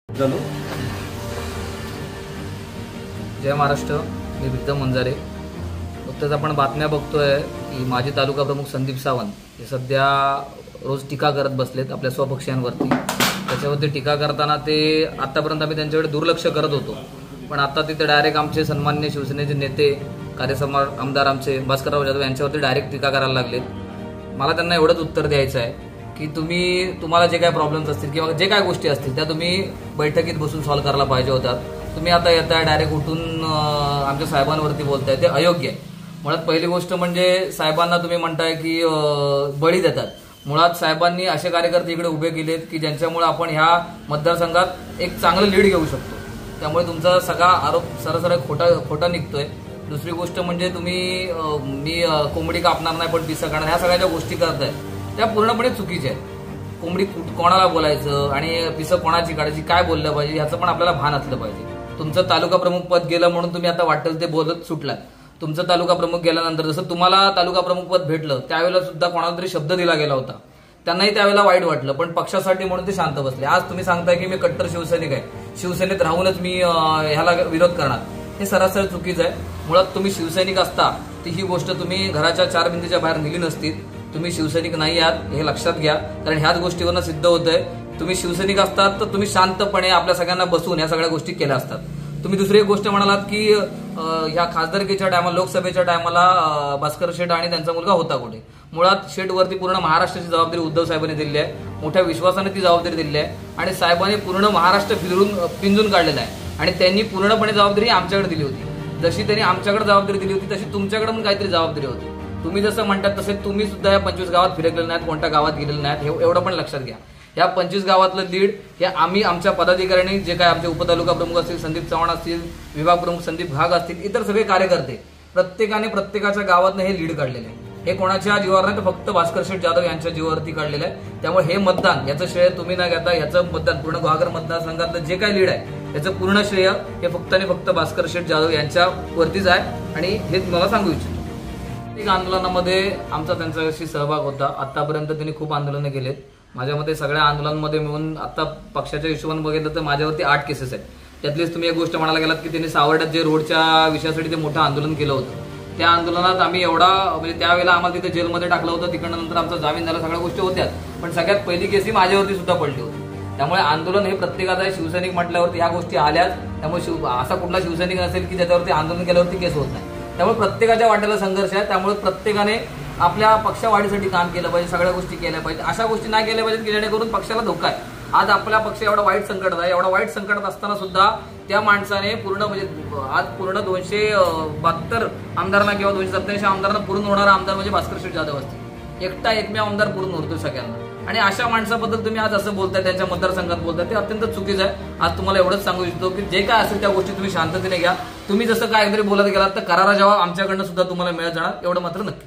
झालो. जय महाराष्ट्र. मी विक्रम मंजारे. नुकतंच आपण बातम्या बघतोय की माजी तालुका प्रमुख संदीप सावंत हे सध्या रोज टीका करत बसलेत आपल्या स्वपक्षीयांवरती. त्याच्यावरती टीका करताना ते आतापर्यंत आम्ही त्यांच्याकडे दुर्लक्ष करत होतो, पण आता तिथे डायरेक्ट आमचे सन्माननीय शिवसेनेचे नेते कार्यसम्राट आमदार आमचे भास्करराव जाधव यांच्यावरती डायरेक्ट टीका करायला लागलेत. मला त्यांना एवढंच उत्तर द्यायचं आहे की तुम्हाला जे काय प्रॉब्लेम्स असतील किंवा जे काय गोष्टी असतील त्या तुम्ही बैठकीत बसून सॉल्व्ह करायला पाहिजे होतात. तुम्ही आता येताय डायरेक्ट उठून आमच्या साहेबांवरती बोलताय, ते अयोग्य आहे. मुळात पहिली गोष्ट म्हणजे साहेबांना तुम्ही म्हणताय की बळी देतात. मुळात साहेबांनी असे कार्यकर्ते इकडे उभे केलेत की ज्यांच्यामुळे आपण ह्या मतदारसंघात एक चांगलं लीड घेऊ शकतो. त्यामुळे तुमचा सगळा आरोप सरसर खोटा निघतोय. दुसरी गोष्ट म्हणजे मी कोंबडी कापणार नाही पण पिसं काढणार, ह्या सगळ्या ज्या गोष्टी करताय त्या पूर्णपणे चुकीच्या आहेत. कोंबडी कोणाला बोलायचं आणि पिसं कोणाची काढायची, काय बोललं पाहिजे ह्याचं पण आपल्याला भान असलं पाहिजे. तुमचं तालुका प्रमुख पद गेलं म्हणून तुम्ही आता वाटेल ते बोलत सुटलात. तुमचं तालुका प्रमुख गेल्यानंतर जसं तुम्हाला तालुका प्रमुख पद भेटलं त्यावेळेला सुद्धा कोणाला तरी शब्द दिला गेला होता, त्यांनाही त्यावेळेला वाईट वाटलं, पण पक्षासाठी म्हणून ते शांत बसले. आज तुम्ही सांगताय की मी कट्टर शिवसैनिक आहे, शिवसेनेत राहूनच मी ह्याला विरोध करणार, हे सरासर चुकीचं आहे. मुळात तुम्ही शिवसैनिक असता ती ही गोष्ट तुम्ही घराच्या 4 भिंतीच्या बाहेर नेली नसती. तुम्ही शिवसैनिक नाही आहात हे लक्षात घ्या, कारण ह्याच गोष्टीवरनं सिद्ध होतंय. तुम्ही शिवसैनिक असतात तर तुम्ही शांतपणे आपल्या सगळ्यांना बसून ह्या सगळ्या गोष्टी केल्या असतात. तुम्ही दुसरी एक गोष्ट म्हणालात की ह्या खासदारकीच्या टायमाला, लोकसभेच्या टायमाला भास्कर शेठ आणि त्यांचा मुलगा होता कुठे. मुळात शेठवरती पूर्ण महाराष्ट्राची जबाबदारी उद्धव साहेबांनी दिली आहे, मोठ्या विश्वासाने ती जबाबदारी दिली आहे आणि साहेबांनी पूर्ण महाराष्ट्र पिंजून काढलेला आहे आणि त्यांनी पूर्णपणे जबाबदारी आमच्याकडे दिली होती. जशी त्यांनी आमच्याकडे जबाबदारी दिली होती तशी तुमच्याकडे पण काहीतरी जबाबदारी होती. तुम्ही जसं म्हणतात तसे तुम्ही सुद्धा या 25 गावात फिरकलेले नाहीत, कोणत्या गावात गेलेले नाहीत, एवढं पण लक्षात घ्या. या 25 गावातलं लीड हे आम्ही आमच्या पदाधिकाऱ्यांनी, जे काय आमचे उपतालुका प्रमुख असतील संदीप चव्हाण असतील, विभाग प्रमुख संदीप घाग असतील, इतर सगळे कार्यकर्ते प्रत्येकाने प्रत्येकाच्या गावातनं हे लीड काढलेलं आहे. हे कोणाच्या जीवावर नाही तर फक्त भास्कर शेठ जाधव यांच्या जीवावरती काढलेलं आहे. त्यामुळे हे मतदान याचं श्रेय तुम्ही न घेता याचं मतदान पूर्ण गुहागर मतदारसंघातलं जे काय लीड आहे याचं पूर्ण श्रेय हे फक्त आणि फक्त भास्कर शेठ जाधव यांच्यावरतीच आहे आणि हे तुम्हाला सांगू इच्छितो. एक आंदोलनामध्ये आमचा त्यांच्याशी सहभाग होता. आतापर्यंत त्यांनी खूप आंदोलनं केलेत. माझ्या मते सगळ्या आंदोलनांमध्ये मिळून आता पक्षाच्या हिशोबाने बघितलं तर माझ्यावरती 8 केसेस आहेत. त्यातलीच तुम्ही एक गोष्ट म्हणायला गेलात की त्यांनी सावर्ड्यात जे रोडच्या विषयासाठी ते मोठं आंदोलन केलं होतं, त्या आंदोलनात आम्ही म्हणजे त्यावेळेला आम्हाला तिथे जेलमध्ये टाकलं होतं. तिकडनं नंतर आमचा जामीन झाला, सगळ्या गोष्टी होत्याच, पण सगळ्यात पहिली केस ही माझ्यावरती सुद्धा पडली होती. त्यामुळे आंदोलन हे प्रत्येकाचा आहे. शिवसैनिक म्हटल्यावरती ह्या गोष्टी आल्याच. त्यामुळे असा कुठला शिवसैनिक नसेल की ज्याच्यावरती आंदोलन केल्यावरती केस होत नाही. त्यामुळे प्रत्येकाच्या वाट्याला संघर्ष आहे. त्यामुळे प्रत्येकाने आपल्या पक्षवाढीसाठी काम केलं पाहिजे, सगळ्या गोष्टी केल्या पाहिजे. अशा गोष्टी नाही केल्या पाहिजेत की जेणेकरून पक्षाला धोका आहे. आज आपला पक्ष एवढा वाईट संकटात आहे. एवढा वाईट संकटात असताना सुद्धा त्या माणसाने पूर्ण म्हणजे आज पूर्ण 272 आमदारांना किंवा 287 आमदारांना पूर्ण होणारा आमदार म्हणजे भास्कर शेठ जाधव असतील. एकमेव आमदार पूर्ण होतो सगळ्यांना. आणि अशा माणसाबद्दल तुम्ही आज असं बोलताय, त्यांच्या मतदारसंघात बोलताय, ते अत्यंत चुकीचं आहे. आज तुम्हाला एवढंच सांगू इच्छितो की जे काय असेल त्या गोष्टी तुम्ही शांततेने घ्या. तुम्ही जसं काय तरी बोलत गेलात तर करारा जवाब आमच्याकडनं सुद्धा तुम्हाला मिळत जाणार, एवढं मात्र नक्की.